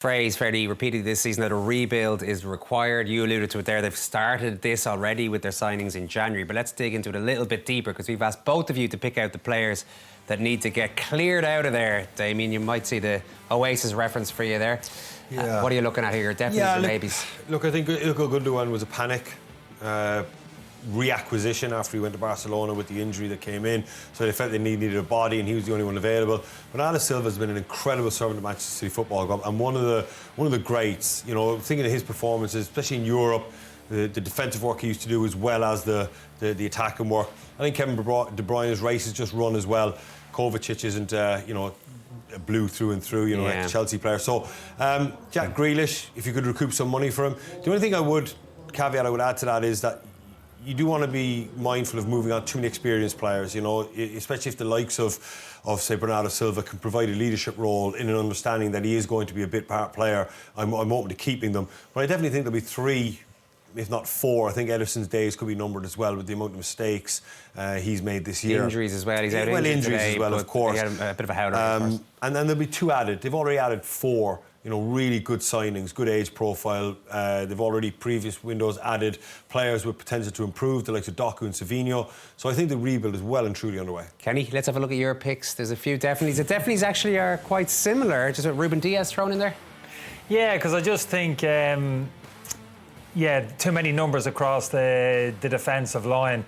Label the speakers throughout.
Speaker 1: Phrase fairly repeated this season that a rebuild is required. You alluded to it there. They've started this already with their signings in January, but let's dig into it a little bit deeper because we've asked both of you to pick out the players that need to get cleared out of there. Damien, you might see the Oasis reference for you there.
Speaker 2: Yeah.
Speaker 1: What are you looking at here? Definitely maybes.
Speaker 2: Look, I think a good one was a panic. Reacquisition after he went to Barcelona with the injury that came in, so they felt they needed a body and he was the only one available. Bernardo Silva has been an incredible servant at Manchester City Football Club and one of the greats. You know, thinking of his performances, especially in Europe, the defensive work he used to do as well as the attacking work. I think Kevin De Bruyne's race has just run as well. Kovacic isn't blue through and through, like the Chelsea player. So Jack Grealish, if you could recoup some money for him. The only thing I would add to that is that you do want to be mindful of moving on too many experienced players, especially if the likes of say, Bernardo Silva can provide a leadership role in an understanding that he is going to be a bit part player. I'm open to keeping them. But I definitely think there'll be 3, if not 4. I think Ederson's days could be numbered as well with the amount of mistakes he's made this year.
Speaker 1: Injuries as well. He's out injuries today,
Speaker 2: as well, of course.
Speaker 1: He had a bit of a howler.
Speaker 2: And then there'll be 2 added. They've already added 4. Really good signings, good age profile. They've already, previous windows, added players with potential to improve, the likes of Doku and Savinho. So I think the rebuild is well and truly underway.
Speaker 1: Kenny, let's have a look at your picks. There's a few definitely. The definitely actually are quite similar, just with Ruben Dias thrown in there.
Speaker 3: Yeah, because I just think, too many numbers across the defensive line.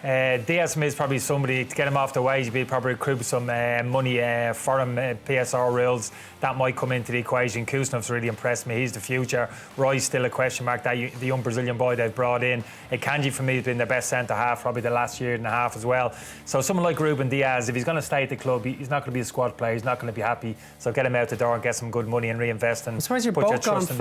Speaker 3: Diaz is probably somebody to get him off the wage. You'd probably recoup some money for him. PSR rules that might come into the equation. Kusnov's really impressed me. He's the future. Roy's still a question mark. That the young Brazilian boy they've brought in. Kanji for me has been the best centre half probably the last year and a half as well. So someone like Ruben Dias, if he's going to stay at the club, he's not going to be a squad player. He's not going to be happy. So get him out the door and get some good money and reinvest. And
Speaker 1: as far as you're both gone for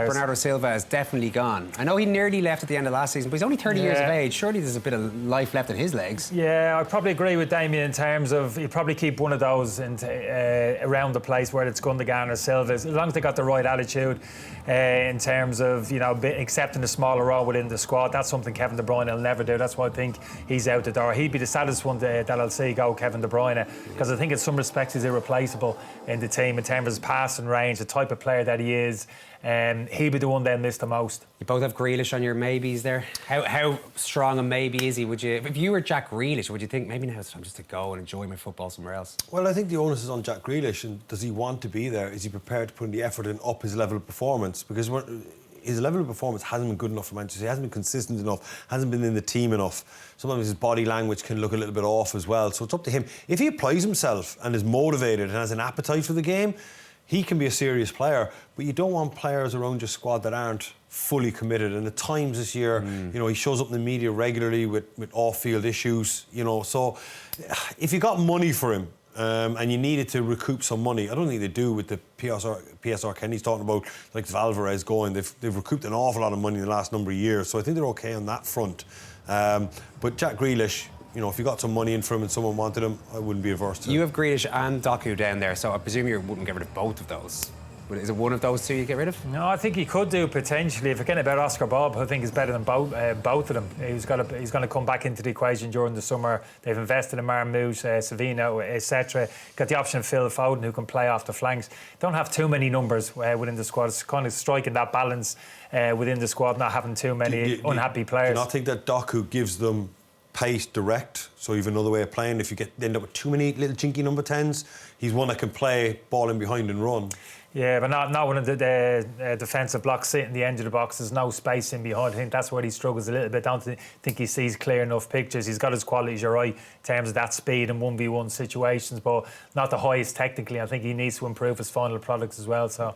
Speaker 1: Bernardo Silva is definitely gone. I know he nearly left at the end of last season, but he's only 30 years of age. Surely there's a bit of life left in his legs.
Speaker 3: Yeah, I probably agree with Damien in terms of he'd probably keep one of those around the place where it's Gundogan or Silva, as long as they got the right attitude in terms of accepting a smaller role within the squad. That's something Kevin De Bruyne will never do. That's why I think he's out the door. He'd be the saddest one that I'll see go, Kevin De Bruyne, because I think in some respects he's irreplaceable in the team in terms of his passing range, the type of player that he is. He'd be the one they'll miss the most.
Speaker 1: You both have Grealish on your maybes there. How strong a maybe is he? If you were Jack Grealish, would you think maybe now it's time just to go and enjoy my football somewhere else?
Speaker 2: Well, I think the onus is on Jack Grealish, and does he want to be there? Is he prepared to put in the effort and up his level of performance? Because his level of performance hasn't been good enough for Manchester. He hasn't been consistent enough, hasn't been in the team enough. Sometimes his body language can look a little bit off as well. So it's up to him. If he applies himself and is motivated and has an appetite for the game, he can be a serious player, but you don't want players around your squad that aren't fully committed. And at times this year, he shows up in the media regularly with off-field issues. So if you got money for him and you needed to recoup some money, I don't think they do with the PSR Kenny's talking about, like Alvarez going. They've recouped an awful lot of money in the last number of years, so I think they're okay on that front. But Jack Grealish, if you got some money in for him and someone wanted him, I wouldn't be averse to it.
Speaker 1: You have Grealish and Doku down there, so I presume you wouldn't get rid of both of those. Is it one of those two you get rid of?
Speaker 3: No, I think he could do potentially. If forgetting about Oscar Bob, I think he's better than both of them. He's going to come back into the equation during the summer. They've invested in Marmouche, Savinho, etc. Got the option of Phil Foden, who can play off the flanks. Don't have too many numbers within the squad. It's kind of striking that balance within the squad, not having too many unhappy players.
Speaker 2: Do you not think that Doku gives them pace direct, so you've another way of playing? If you end up with too many little chinky number 10s, he's one that can play ball in behind and run.
Speaker 3: Yeah, but not when the defensive block sitting the end of the box. There's no space in behind. I think that's where he struggles a little bit. Don't think he sees clear enough pictures. He's got his qualities, you're right, in terms of that speed and 1v1 situations, but not the highest technically. I think he needs to improve his final products as well. So.